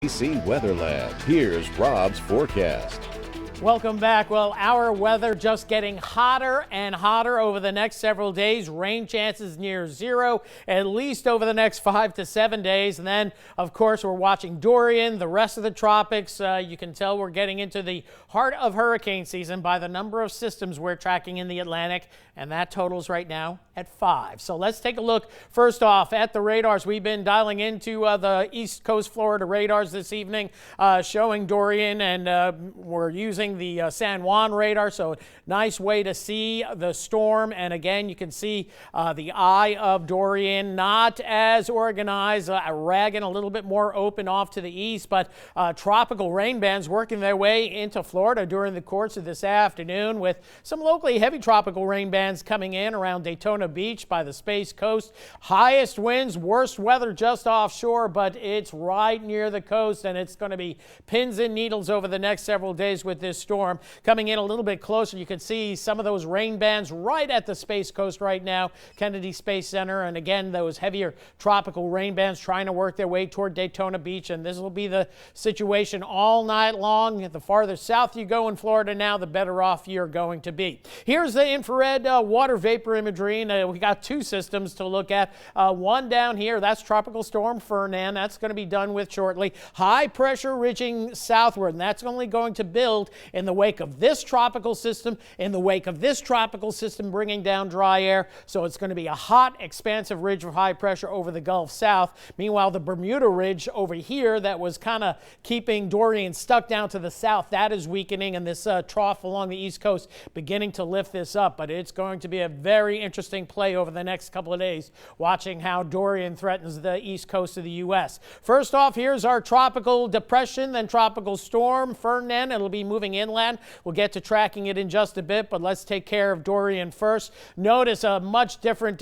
KATC Weather Lab. Here's Rob's forecast. Welcome back. Well, our weather just getting hotter and hotter over the next several days. Rain chances near zero, at least over the next 5 to 7 days. And then, of course, we're watching Dorian, the rest of the tropics. You can tell we're getting into the heart of hurricane season by the number of systems we're tracking in the Atlantic. And that totals right now at 5. So let's take a look first off at the radars. We've been dialing into the East Coast Florida radars this evening, showing Dorian, and we're using the San Juan radar, so nice way to see the storm. And again, you can see the eye of Dorian, not as organized, ragging a little bit more open off to the east, but tropical rain bands working their way into Florida during the course of this afternoon, with some locally heavy tropical rain bands coming in around Daytona Beach by the Space Coast. Highest winds, worst weather just offshore, but it's right near the coast, and it's going to be pins and needles over the next several days with this storm. Coming in a little bit closer, you can see some of those rain bands right at the Space Coast right now, Kennedy Space Center, and again, those heavier tropical rain bands trying to work their way toward Daytona Beach, and this will be the situation all night long. The farther south you go in Florida now, the better off you're going to be. Here's the infrared water vapor imagery, and we got two systems to look at. One down here, that's Tropical Storm Fernand. That's going to be done with shortly. High pressure ridging southward, and that's only going to build in the wake of this tropical system, in the wake of this tropical system bringing down dry air. So it's going to be a hot, expansive ridge of high pressure over the Gulf South. Meanwhile, the Bermuda Ridge over here that was kind of keeping Dorian stuck down to the south, that is weakening, and this trough along the East Coast beginning to lift this up. But it's going to be a very interesting play over the next couple of days, watching how Dorian threatens the east coast of the U.S. First off, here's our tropical depression, then tropical storm Fernand. It'll be moving inland. We'll get to tracking it in just a bit, but let's take care of Dorian first. Notice a much different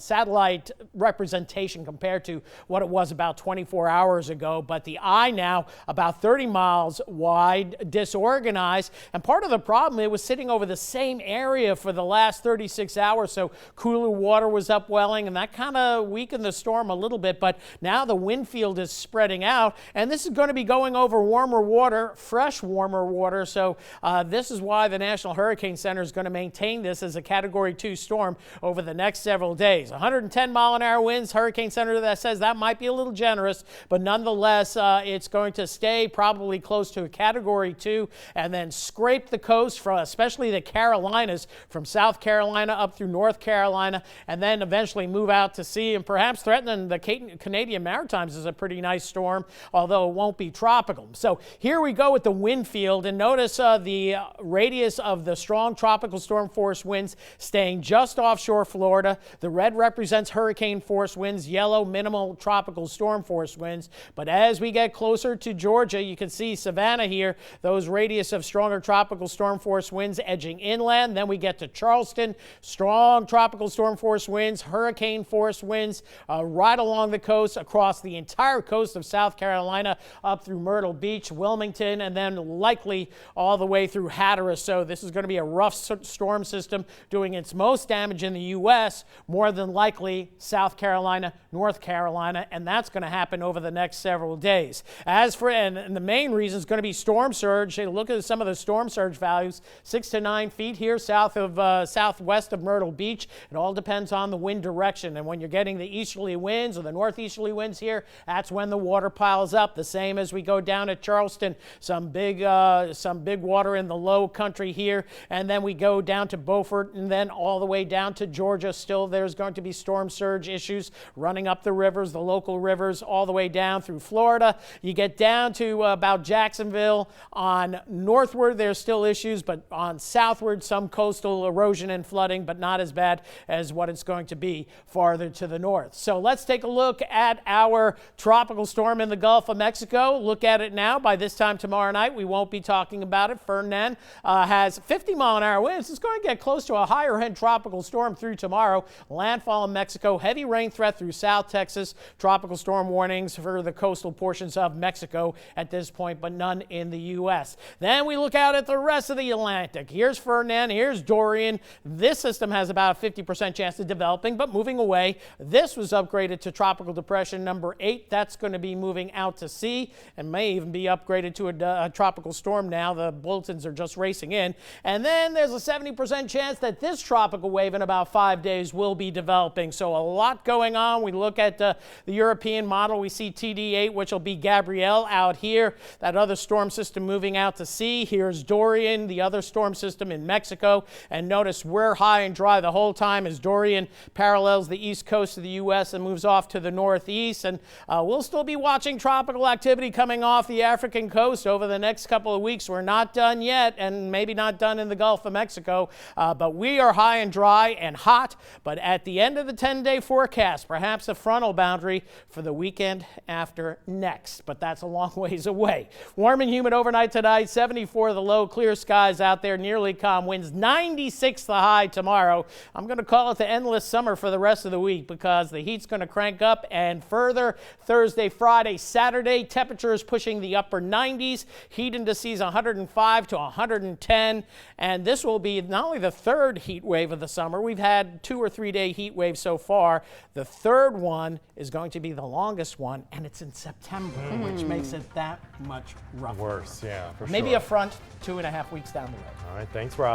satellite representation compared to what it was about 24 hours ago, but the eye now about 30 miles wide, disorganized, and part of the problem, it was sitting over the same area for the last 36 hours, so cooler water was upwelling, and that kind of weakened the storm a little bit, but now the wind field is spreading out, and this is going to be going over warmer water, fresh warmer water, so this is why the National Hurricane Center is going to maintain this as a Category 2 storm over the next several days. 110-mile-an-hour winds, Hurricane Center that says that might be a little generous, but nonetheless, it's going to stay probably close to a Category 2 and then scrape the coast, from especially the Carolinas, from South Carolina up through North Carolina, and then eventually move out to sea and perhaps threaten the Canadian Maritimes as a pretty nice storm, although it won't be tropical. So here we go with the wind field, and notice the radius of the strong tropical storm force winds staying just offshore Florida. The red represents hurricane force winds, yellow minimal tropical storm force winds. But as we get closer to Georgia, you can see Savannah here, those radius of stronger tropical storm force winds edging inland. Then we get to Charleston, strong tropical storm force winds, hurricane force winds right along the coast, across the entire coast of South Carolina, up through Myrtle Beach, Wilmington, and then likely all the way through Hatteras. So this is going to be a rough storm system doing its most damage in the U.S., more than likely South Carolina, North Carolina, and that's going to happen over the next several days. As for, and the main reason is going to be storm surge. Look at some of the storm surge values, 6 to 9 feet here southwest of Myrtle Beach. It all depends on the wind direction, and when you're getting the easterly winds or the northeasterly winds here, that's when the water piles up. The same as we go down at Charleston, some big water in the low country here, and then we go down to Beaufort and then all the way down to Georgia. Still, there's going to be storm surge issues running up the rivers, the local rivers, all the way down through Florida. You get down to about Jacksonville. On northward, there's still issues, but on southward, some coastal erosion and flooding, but not as bad as what it's going to be farther to the north. So let's take a look at our tropical storm in the Gulf of Mexico. Look at it now. By this time tomorrow night, we We won't be talking about it. FERNAND has 50-mile-an-hour winds. It's going to get close to a higher-end tropical storm through tomorrow. Landfall in Mexico. Heavy rain threat through South Texas. Tropical storm warnings for the coastal portions of Mexico at this point, but none in the U.S. Then we look out at the rest of the Atlantic. Here's FERNAND. Here's Dorian. This system has about a 50% chance of developing, but moving away. This was upgraded to tropical depression number 8. That's going to be moving out to sea and may even be upgraded to a tropical storm now. The bulletins are just racing in. And then there's a 70% chance that this tropical wave in about 5 days will be developing. So a lot going on. We look at the European model. We see TD8, which will be Gabrielle out here. That other storm system moving out to sea. Here's Dorian, the other storm system in Mexico. And notice we're high and dry the whole time as Dorian parallels the east coast of the U.S. and moves off to the northeast. And we'll still be watching tropical activity coming off the African coast over the next couple of weeks. We're not done yet, and maybe not done in the Gulf of Mexico, but we are high and dry and hot. But at the end of the 10-day forecast, perhaps a frontal boundary for the weekend after next. But that's a long ways away. Warm and humid overnight tonight, 74 the low, clear skies out there, nearly calm winds, 96 the high tomorrow. I'm going to call it the endless summer for the rest of the week because the heat's going to crank up and further. Thursday, Friday, Saturday, temperatures pushing the upper 90s, heat indices 105 to 110, and this will be not only the third heat wave of the summer. We've had 2 or 3 day heat waves so far. The third one is going to be the longest one, and it's in September, which makes it that much rougher. Worse, yeah, for Maybe sure. a front 2.5 weeks down the road. All right, thanks, Rob.